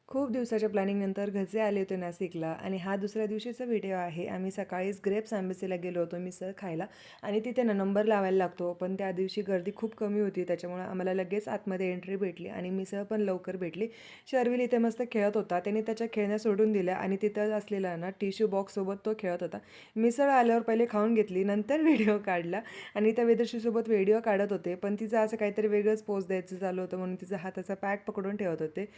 खूप दिवसाच्या प्लॅनिंगनंतर घरचे आले होते नाशिकला आणि हा दुसऱ्या दिवशीचा व्हिडिओ आहे. आम्ही सकाळीच ग्रेप्स एम्बसीला गेलो होतो मिसळ खायला आणि तिथे ना नंबर लावायला लागतो. पण त्या दिवशी गर्दी खूप कमी होती, त्याच्यामुळं आम्हाला लगेच आतमध्ये एंट्री भेटली आणि मिसळ पण लवकर भेटली. शर्विल इथे मस्त खेळत होता. त्याने त्याच्या खेळण्या सोडून दिल्या आणि तिथं असलेला ना टिश्यू बॉक्ससोबत तो खेळत होता. मिसळ आल्यावर पहिले खाऊन घेतली, नंतर व्हिडिओ काढला आणि त्या वेदर्शीसोबत व्हिडिओ काढत होते. पण तिचं असं काहीतरी वेगळंच पोज द्यायचं चालू होतं म्हणून तिचा हाताचा पॅक पकडून ठेवत होते.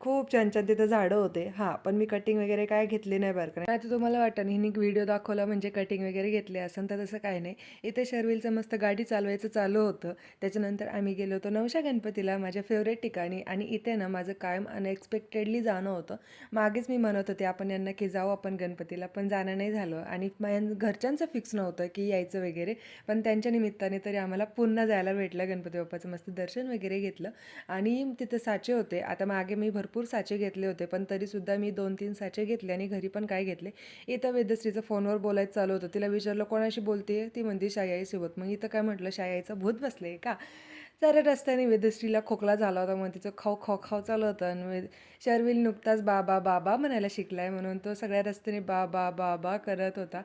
खूप छान छान तिथं झाडं होते. हां, पण मी कटिंग वगैरे काय घेतली नाही बरं का. नाही तर तुम्हाला वाटतं हिने व्हिडिओ दाखवला म्हणजे कटिंग वगैरे घेतली असेल, तर तसं काही नाही. इथे शर्विलचं मस्त गाडी चालवायचं चालू होतं. त्याच्यानंतर आम्ही गेलो होतो नवशा गणपतीला, माझ्या फेवरेट ठिकाणी. आणि इथे ना माझं कायम अनएक्सपेक्टेडली जाणं होतं. मागेच मी म्हणत होते आपण यांना की जाऊ आपण गणपतीला, पण जाणं नाही झालं आणि माझ्या घरच्यांचं फिक्स नव्हतं की यायचं वगैरे. पण त्यांच्या निमित्ताने तरी आम्हाला पुन्हा जायला भेटलं. गणपती बाप्पाचं मस्त दर्शन वगैरे घेतलं आणि तिथे साचे होते. आता मागे मी भरपूर साचे घेतले होते, पण तरीसुद्धा मी 2-3 साचे घेतले आणि घरी पण काय घेतले. इथं वेदश्रीचं फोनवर बोलायचं चालू होतं. तिला विचारलं कोणाशी बोलते, ती म्हणते शायाईसोबत. मग इथं काय म्हटलं, शायाईचं भूत बसले का. साऱ्या रस्त्याने वेदश्रीला खोकला झाला होता, मग तिचं खाऊ खाऊ खाऊ चालू होतं. आणि शर्विल नुकताच बाबा बाबा म्हणायला शिकलाय म्हणून तो सगळ्या रस्त्याने बाबा बाबा करत होता.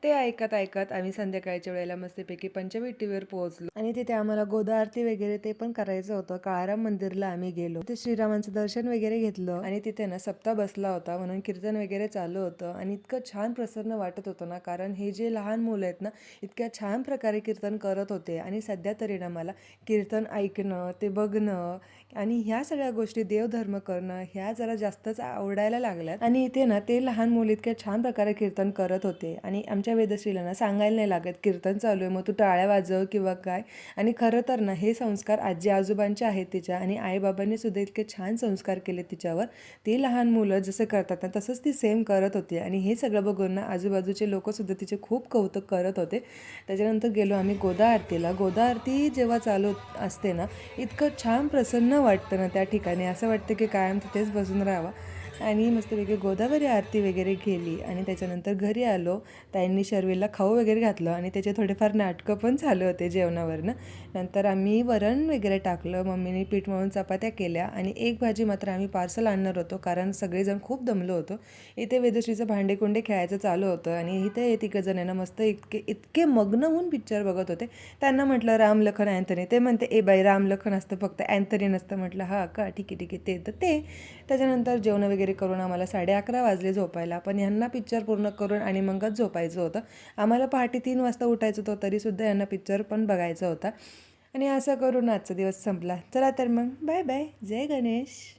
ते ऐकत ऐकत आम्ही संध्याकाळच्या वेळेला मस्तपैकी पंचवटीवर पोहोचलो आणि तिथे आम्हाला गोदा आरती वगैरे ते पण करायचं होतं. काळाराम मंदिरला आम्ही गेलो, तिथे श्रीरामांचं दर्शन वगैरे घेतलं आणि तिथे ना सप्ताह बसला होता म्हणून कीर्तन वगैरे चालू होतं. आणि इतकं छान प्रसन्न वाटत होतं ना, कारण हे जे लहान मुलं आहेत ना, इतक्या छान प्रकारे कीर्तन करत होते. आणि सध्या तरी ना मला कीर्तन ऐकणं, ते बघणं आणि ह्या सगळ्या गोष्टी, देवधर्म करणं, ह्या जरा जास्तच आवडायला लागल्यात. आणि इथे ना ते लहान मुली इतक्या छान प्रकारे कीर्तन करत होते. आणि आमच्या वेदश्रीला ना सांगायला नाही लागत कीर्तन चालू आहे मग तू टाळ्या वाजव किंवा काय. आणि खरं तर ना हे संस्कार आजी आजोबांचे आहेत तिच्या, आणि आईबाबांनी सुद्धा इतके छान संस्कार केले तिच्यावर. ती लहान मुलं जसं करतात ना तसंच ती सेम करत होती. आणि हे सगळं बघून ना आजूबाजूचे लोकंसुद्धा तिचे खूप कौतुक करत होते. त्याच्यानंतर गेलो आम्ही गोदा आरतीला. गोदा आरती जेव्हा चालू असते ना, इतकं छान प्रसन्न वाटतं ना त्या ठिकाणी, असं वाटतं की कायम तिथेच बसून राहावं. आणि मस्तपैकी गोदावरी आरती वगैरे केली आणि त्याच्यानंतर घरी आलो. ताईंनी शर्विलला खाऊ वगैरे घातलं आणि त्याचे थोडेफार नाटकं पण चालू होते जेवणावरनं. नंतर आम्ही वरण वगैरे टाकलं, मम्मीने पीठ मळून चपात्या केल्या आणि एक भाजी मात्र आम्ही पार्सल आणणार होतो कारण सगळेजण खूप दमलो होतो. इथे वेदश्रीचं भांडेकुंडे खेळायचं चालू होतं आणि इथे तिघंजणांना मस्त इतके इतके मग्न होऊन पिक्चर बघत होते. त्यांना म्हटलं राम लखन अँथनी, ते म्हणते ए बाई राम लखन असतं फक्त अँथनी नसतं. म्हटलं हा का, ठीक आहे ठीक आहे, ते तर ते. त्याच्यानंतर जेवण वगैरे करून आम्हाला 11:30 वाजले झोपायला. पण यांना पिक्चर पूर्ण करून आणि मगच झोपायचं होतं. आम्हाला पहाटे 3 वाजता उठायचं होतं, तरीसुद्धा यांना पिक्चर पण बघायचा होता. आणि असं करून आजचा दिवस संपला. चला तर मग बाय बाय, जय गणेश.